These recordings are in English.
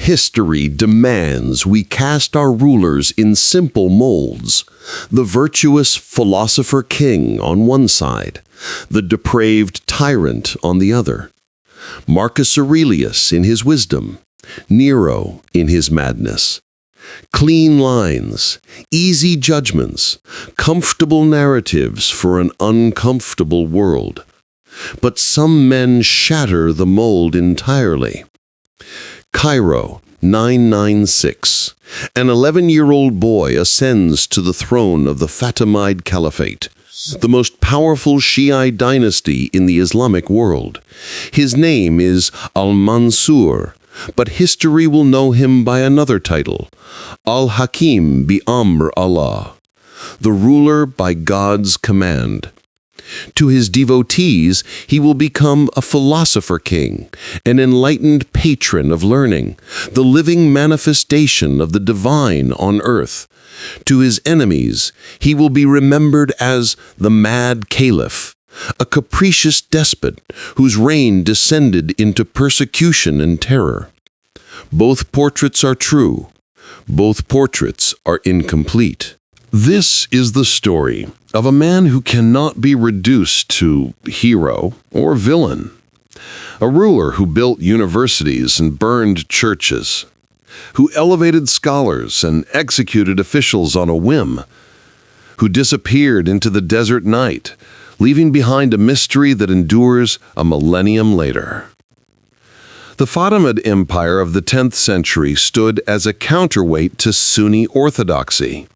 History demands we cast our rulers in simple molds. The virtuous philosopher-king on one side, the depraved tyrant on the other. Marcus Aurelius in his wisdom, Nero in his madness. Clean lines, easy judgments, comfortable narratives for an uncomfortable world. But some men shatter the mold entirely. Cairo, 996. An 11-year-old boy ascends to the throne of the Fatimid Caliphate, the most powerful Shiite dynasty in the Islamic world. His name is Al-Mansur, but history will know him by another title, Al-Hakim bi-Amr Allah, the ruler by God's command. To his devotees, he will become a philosopher-king, an enlightened patron of learning, the living manifestation of the divine on earth. To his enemies, he will be remembered as the Mad Caliph, a capricious despot whose reign descended into persecution and terror. Both portraits are true. Both portraits are incomplete. This is the story of a man who cannot be reduced to hero or villain. A ruler who built universities and burned churches, who elevated scholars and executed officials on a whim, who disappeared into the desert night, leaving behind a mystery that endures a millennium later. The Fatimid Empire of the 10th century stood as a counterweight to Sunni orthodoxy.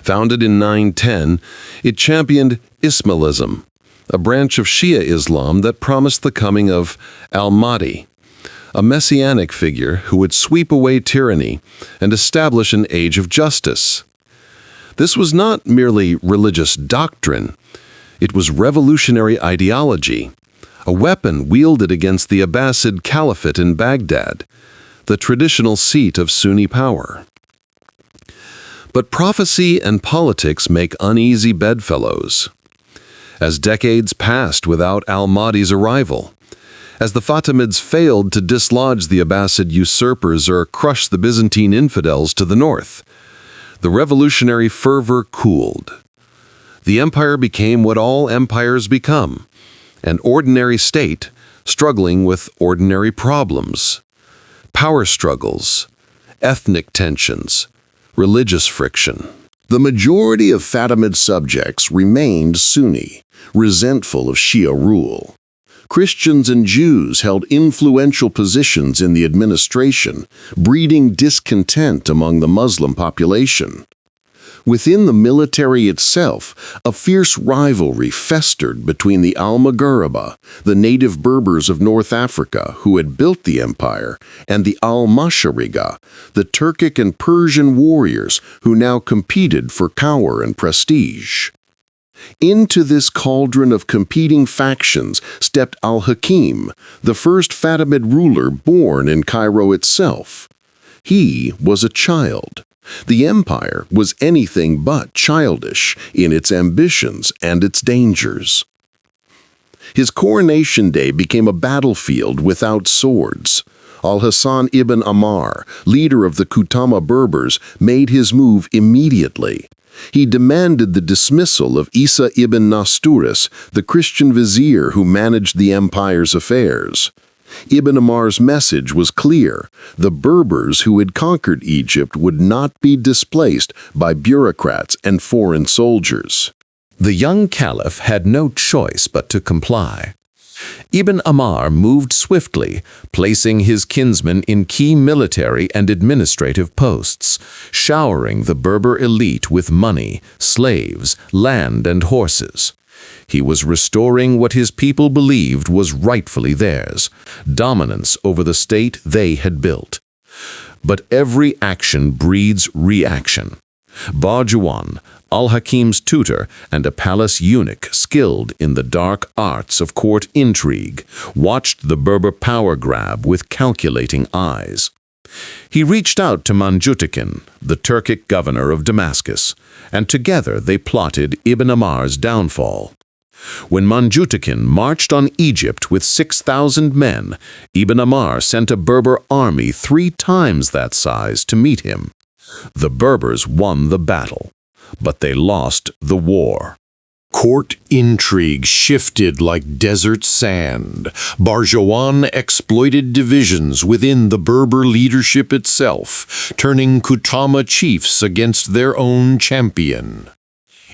Founded in 910, it championed Ismailism, a branch of Shia Islam that promised the coming of Al-Mahdi, a messianic figure who would sweep away tyranny and establish an age of justice. This was not merely religious doctrine, it was revolutionary ideology, a weapon wielded against the Abbasid Caliphate in Baghdad, the traditional seat of Sunni power. But prophecy and politics make uneasy bedfellows. As decades passed without al-Mahdi's arrival, as the Fatimids failed to dislodge the Abbasid usurpers or crush the Byzantine infidels to the north, the revolutionary fervor cooled. The empire became what all empires become, an ordinary state struggling with ordinary problems, power struggles, ethnic tensions, religious friction. The majority of Fatimid subjects remained Sunni, resentful of Shia rule. Christians and Jews held influential positions in the administration, breeding discontent among the Muslim population. Within the military itself, a fierce rivalry festered between the Al-Maghriba, the native Berbers of North Africa who had built the empire, and the Al-Mashariga, the Turkic and Persian warriors who now competed for power and prestige. Into this cauldron of competing factions stepped Al-Hakim, the first Fatimid ruler born in Cairo itself. He was a child. The empire was anything but childish in its ambitions and its dangers. His coronation day became a battlefield without swords. Al-Hasan ibn Amr, leader of the Kutama Berbers, made his move immediately. He demanded the dismissal of Isa ibn Nasturis, the Christian vizier who managed the empire's affairs. Ibn Amar's message was clear. The Berbers who had conquered Egypt would not be displaced by bureaucrats and foreign soldiers. The young caliph had no choice but to comply. Ibn Amr moved swiftly, placing his kinsmen in key military and administrative posts, showering the Berber elite with money, slaves, land, and horses. He was restoring what his people believed was rightfully theirs, dominance over the state they had built. But every action breeds reaction. Barjuwan, Al-Hakim's tutor and a palace eunuch skilled in the dark arts of court intrigue, watched the Berber power grab with calculating eyes. He reached out to Manjutikin, the Turkic governor of Damascus, and together they plotted Ibn Amar's downfall. When Manjutakin marched on Egypt with 6,000 men, Ibn Amr sent a Berber army 3 times that size to meet him. The Berbers won the battle, but they lost the war. Court intrigue shifted like desert sand. Barjawan exploited divisions within the Berber leadership itself, turning Kutama chiefs against their own champion.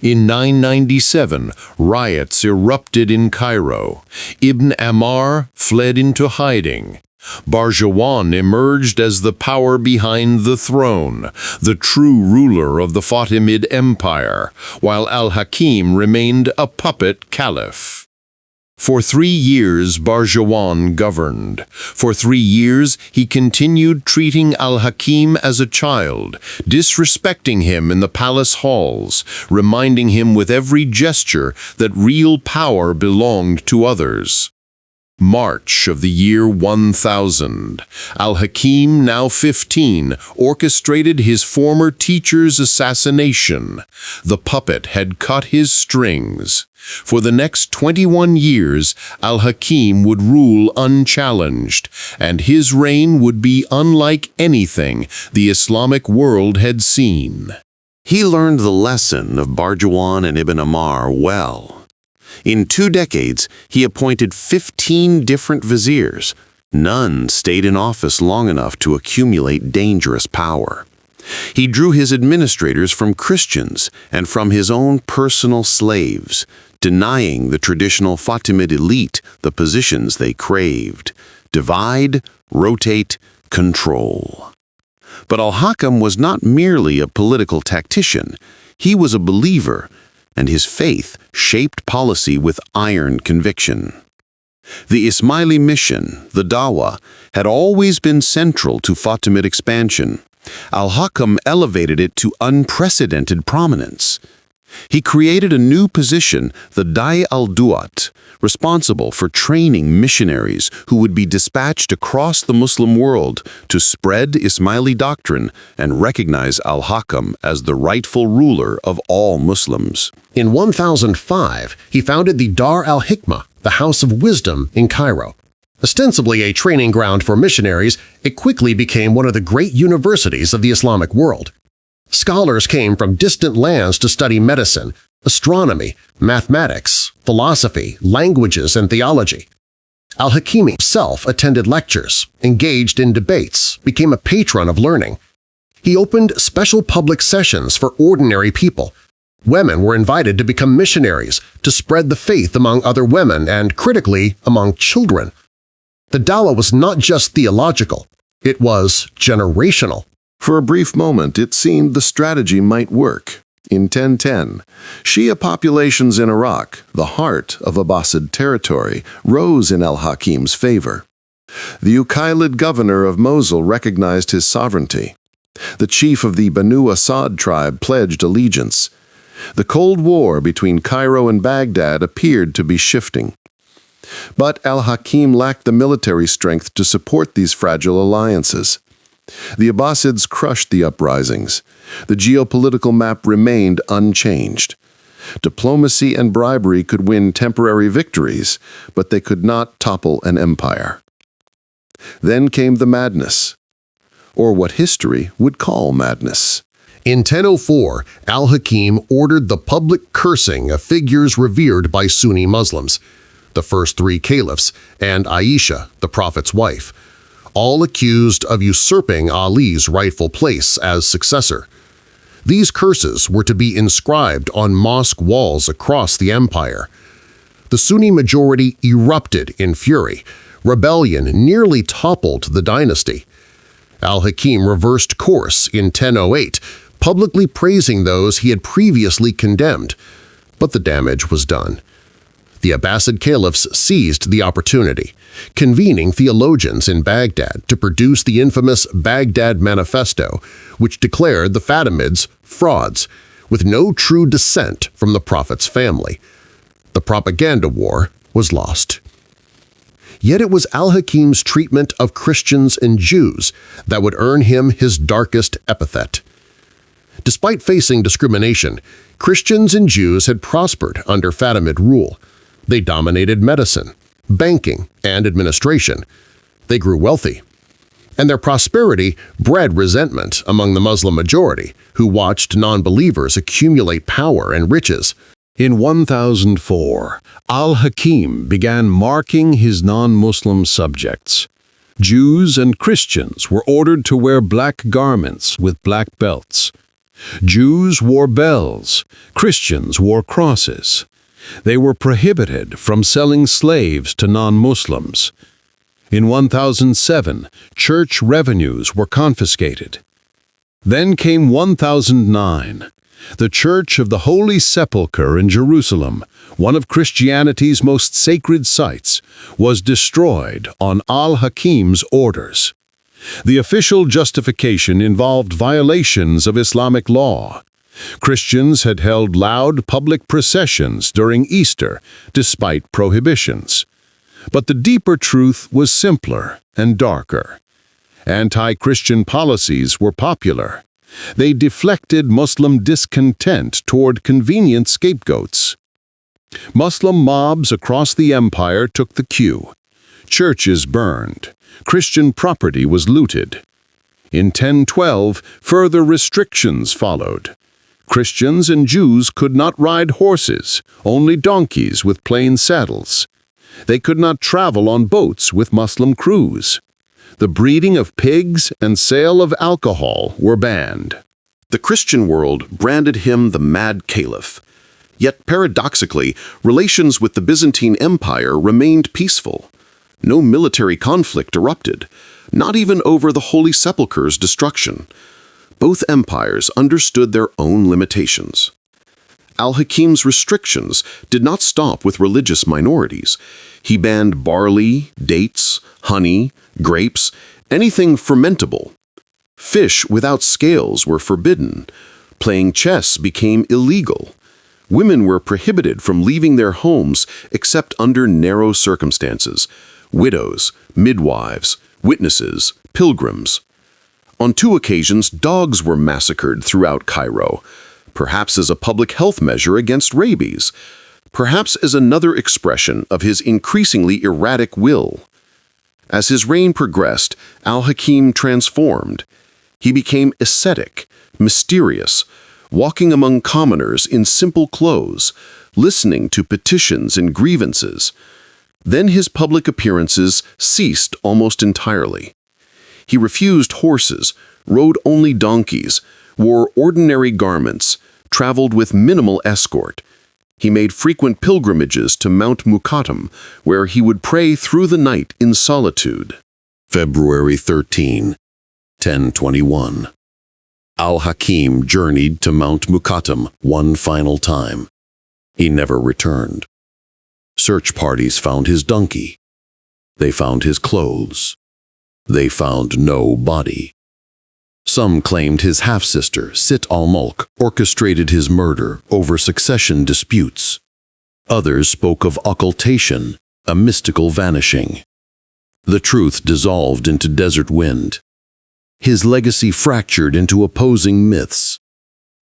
In 997, riots erupted in Cairo. Ibn Amr fled into hiding. Barjawan emerged as the power behind the throne, the true ruler of the Fatimid Empire, while Al-Hakim remained a puppet caliph. For 3 years, Barjawan governed. For 3 years, he continued treating Al-Hakim as a child, disrespecting him in the palace halls, reminding him with every gesture that real power belonged to others. March of the year 1000. Al-Hakim, now 15, orchestrated his former teacher's assassination. The puppet had cut his strings. For the next 21 years, Al-Hakim would rule unchallenged, and his reign would be unlike anything the Islamic world had seen. He learned the lesson of Barjawan and Ibn Amr well. In 2 decades, he appointed 15 different viziers. None stayed in office long enough to accumulate dangerous power. He drew his administrators from Christians and from his own personal slaves, denying the traditional Fatimid elite the positions they craved. Divide, rotate, control. But Al-Hakim was not merely a political tactician. He was a believer, and his faith shaped policy with iron conviction. The Ismaili mission, the Dawah, had always been central to Fatimid expansion. Al-Hakim elevated it to unprecedented prominence. He created a new position, the Da'i al-Duat, responsible for training missionaries who would be dispatched across the Muslim world to spread Ismaili doctrine and recognize Al-Hakim as the rightful ruler of all Muslims. In 1005, he founded the Dar al-Hikmah, the House of Wisdom in Cairo. Ostensibly a training ground for missionaries, it quickly became one of the great universities of the Islamic world. Scholars came from distant lands to study medicine, astronomy, mathematics, philosophy, languages, and theology. Al-Hakim himself attended lectures, engaged in debates, became a patron of learning. He opened special public sessions for ordinary people. Women were invited to become missionaries, to spread the faith among other women and, critically, among children. The Dawah was not just theological, it was generational. For a brief moment, it seemed the strategy might work. In 1010, Shia populations in Iraq, the heart of Abbasid territory, rose in al-Hakim's favor. The Uqaylid governor of Mosul recognized his sovereignty. The chief of the Banu Asad tribe pledged allegiance. The Cold War between Cairo and Baghdad appeared to be shifting. But al-Hakim lacked the military strength to support these fragile alliances. The Abbasids crushed the uprisings. The geopolitical map remained unchanged. Diplomacy and bribery could win temporary victories, but they could not topple an empire. Then came the madness, or what history would call madness. In 1004, Al-Hakim ordered the public cursing of figures revered by Sunni Muslims, the first 3 caliphs, and Aisha, the Prophet's wife, all accused of usurping Ali's rightful place as successor. These curses were to be inscribed on mosque walls across the empire. The Sunni majority erupted in fury. Rebellion nearly toppled the dynasty. Al-Hakim reversed course in 1008, publicly praising those he had previously condemned. But the damage was done. The Abbasid caliphs seized the opportunity, convening theologians in Baghdad to produce the infamous Baghdad Manifesto, which declared the Fatimids frauds, with no true descent from the Prophet's family. The propaganda war was lost. Yet it was Al-Hakim's treatment of Christians and Jews that would earn him his darkest epithet. Despite facing discrimination, Christians and Jews had prospered under Fatimid rule. They dominated medicine, banking, and administration. They grew wealthy. And their prosperity bred resentment among the Muslim majority, who watched non-believers accumulate power and riches. In 1004, Al-Hakim began marking his non-Muslim subjects. Jews and Christians were ordered to wear black garments with black belts. Jews wore bells, Christians wore crosses. They were prohibited from selling slaves to non-Muslims. In 1007, church revenues were confiscated. Then came 1009. The Church of the Holy Sepulchre in Jerusalem, one of Christianity's most sacred sites, was destroyed on Al-Hakim's orders. The official justification involved violations of Islamic law. Christians had held loud public processions during Easter, despite prohibitions. But the deeper truth was simpler and darker. Anti-Christian policies were popular. They deflected Muslim discontent toward convenient scapegoats. Muslim mobs across the empire took the cue. Churches burned. Christian property was looted. In 1012, further restrictions followed. Christians and Jews could not ride horses, only donkeys with plain saddles. They could not travel on boats with Muslim crews. The breeding of pigs and sale of alcohol were banned. The Christian world branded him the Mad Caliph. Yet paradoxically, relations with the Byzantine Empire remained peaceful. No military conflict erupted, not even over the Holy Sepulchre's destruction. Both empires understood their own limitations. Al-Hakim's restrictions did not stop with religious minorities. He banned barley, dates, honey, grapes, anything fermentable. Fish without scales were forbidden. Playing chess became illegal. Women were prohibited from leaving their homes except under narrow circumstances. Widows, midwives, witnesses, pilgrims. On 2 occasions, dogs were massacred throughout Cairo, perhaps as a public health measure against rabies, perhaps as another expression of his increasingly erratic will. As his reign progressed, Al-Hakim transformed. He became ascetic, mysterious, walking among commoners in simple clothes, listening to petitions and grievances. Then his public appearances ceased almost entirely. He refused horses, rode only donkeys, wore ordinary garments, traveled with minimal escort. He made frequent pilgrimages to Mount Muqattam, where he would pray through the night in solitude. February 13, 1021. Al-Hakim journeyed to Mount Muqattam one final time. He never returned. Search parties found his donkey. They found his clothes. They found no body. Some claimed his half-sister, Sit al-Mulk, orchestrated his murder over succession disputes. Others spoke of occultation, a mystical vanishing. The truth dissolved into desert wind. His legacy fractured into opposing myths.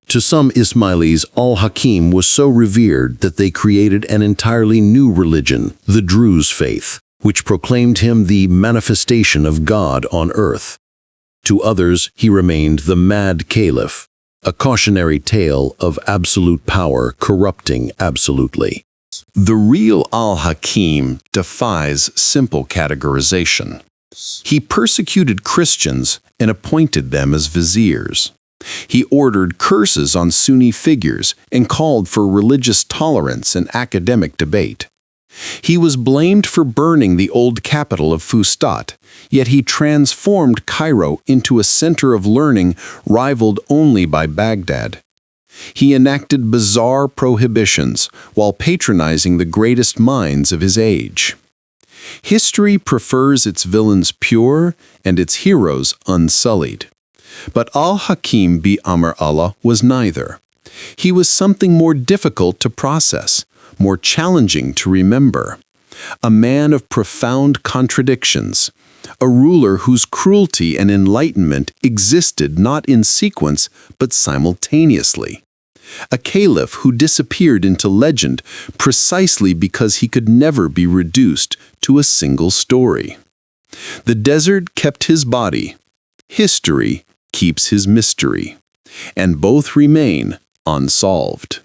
To some Ismailis, Al-Hakim was so revered that they created an entirely new religion, the Druze faith, which proclaimed him the manifestation of God on earth. To others, he remained the Mad Caliph, a cautionary tale of absolute power corrupting absolutely. The real Al-Hakim defies simple categorization. He persecuted Christians and appointed them as viziers. He ordered curses on Sunni figures and called for religious tolerance and academic debate. He was blamed for burning the old capital of Fustat, yet he transformed Cairo into a center of learning rivaled only by Baghdad. He enacted bizarre prohibitions while patronizing the greatest minds of his age. History prefers its villains pure and its heroes unsullied. But Al-Hakim bi-Amr was neither. He was something more difficult to process, more challenging to remember. A man of profound contradictions, a ruler whose cruelty and enlightenment existed not in sequence but simultaneously. A caliph who disappeared into legend precisely because he could never be reduced to a single story. The desert kept his body, history keeps his mystery, and both remain unsolved.